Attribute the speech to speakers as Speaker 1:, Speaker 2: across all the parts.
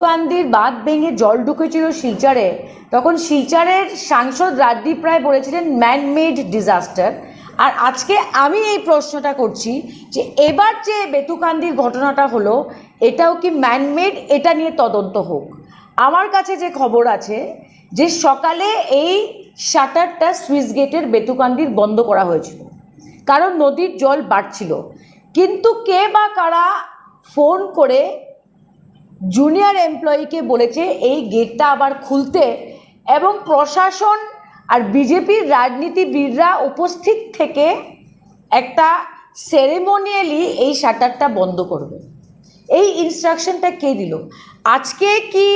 Speaker 1: কান্দির বাঁধ ভেঙে জল ঢুকেছিল শিলচরে, তখন শিলচরের সাংসদ রাজদীপ রায় বলেছিলেন ম্যান মেড ডিজাস্টার। আর আজকে আমি এই প্রশ্নটা করছি যে এবার যে বেতুকান্দির ঘটনাটা হলো এটাও কি ম্যান মেড, এটা নিয়ে তদন্ত হোক। আমার কাছে যে খবর আছে যে সকালে এই শাটারটা সুইচ গেটের বেতুকান্দির বন্ধ করা হয়েছিল, কারণ নদীর জল বাড়ছিল। কিন্তু কে বা কারা ফোন করে জুনিয়র এমপ্লয়িকে বলেছে এই গেটটা আবার খুলতে, এবং প্রশাসন আর বিজেপির রাজনীতিবিদরা উপস্থিত থেকে একটা সেরেমোনিয়ালি এই শাটারটা বন্ধ করবে। এই ইনস্ট্রাকশনটা কে দিল? আজকে কি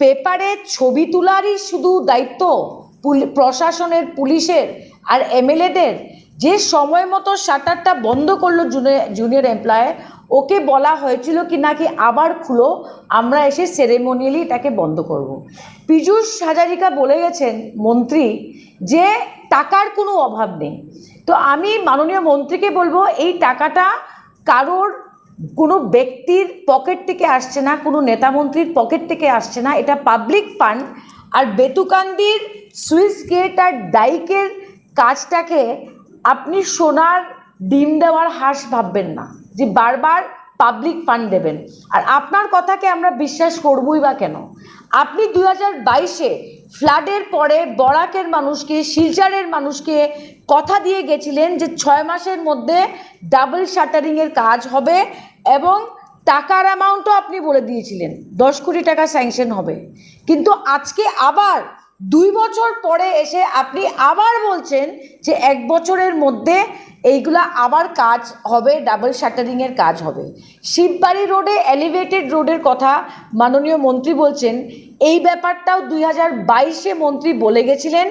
Speaker 1: পেপারে ছবি তোলারই শুধু দায়িত্ব প্রশাসনের, পুলিশের আর এমএলএদের? যে সময় মতো শাটারটা বন্ধ করলো জুনিয়র এমপ্লয়, ওকে বলা হয়েছিল কি নাকি আবার খুলো, আমরা এসে সেরেমোনিয়ালি এটাকে বন্ধ করব। পীযূষ হাজারিকা বলে গেছেন মন্ত্রী যে টাকার কোনো অভাব নেই। তো আমি মাননীয় মন্ত্রীকে বলবো এই টাকাটা কারোর কোনো ব্যক্তির পকেট থেকে আসছে না, কোনো নেতামন্ত্রীর পকেট থেকে আসছে না, এটা পাবলিক ফান্ড। আর বেতুকান্দির সুইচ গেট আর ডাইকের কাজটাকে আপনি সোনার ডিম দেওয়ার হাঁস ভাববেন না যে বারবার পাবলিক ফান্ড দেবেন। আর আপনার কথাকে আমরা বিশ্বাস করবই বা কেন? আপনি 2022-এ ফ্লাডের পরে বরাকের মানুষকে, শিলচরের মানুষকে কথা দিয়ে গেছিলেন যে 6 মাসের মধ্যে ডাবল শাটারিংয়ের কাজ হবে, এবং টাকার অ্যামাউন্টও আপনি বলে দিয়েছিলেন 10 কোটি টাকা স্যাংশন হবে। কিন্তু আজকে আবার 2 বছর পরে এসে আপনি আবার বলছেন যে 1 বছরের মধ্যে এইগুলা আবার কাজ হবে, ডাবল শাটারিংয়ের কাজ হবে। শিববাড়ি রোডে এলিভেটেড রোডের কথা মাননীয় মন্ত্রী বলছেন, এই ব্যাপারটাও 2022-এ মন্ত্রী বলে গেছিলেন,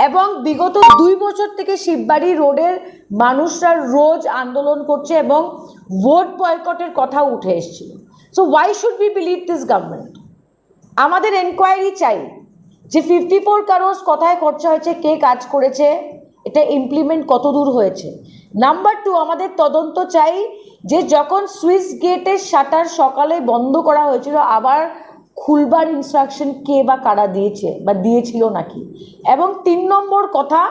Speaker 1: এবং বিগত 2 বছর থেকে শিববাড়ি রোডের মানুষরা রোজ আন্দোলন করছে এবং ভোট বয়কটের কথা উঠে এসেছিল। So why should we believe this government? আমাদের এনকোয়ারি চাই যে 54 কারোর কোথায় খরচা হয়েছে, কে কাজ করেছে, এটা ইমপ্লিমেন্ট কত দূর হয়েছে। নাম্বার 2, আমাদের তদন্ত চাই যে যখন সুইচ গেটের শাটার সকালে বন্ধ করা হয়েছিল আবার খুলবার ইনস্ট্রাকশন কে বা কারা দিয়েছে বা দিয়েছিল নাকি। এবং 3 নম্বর কথা,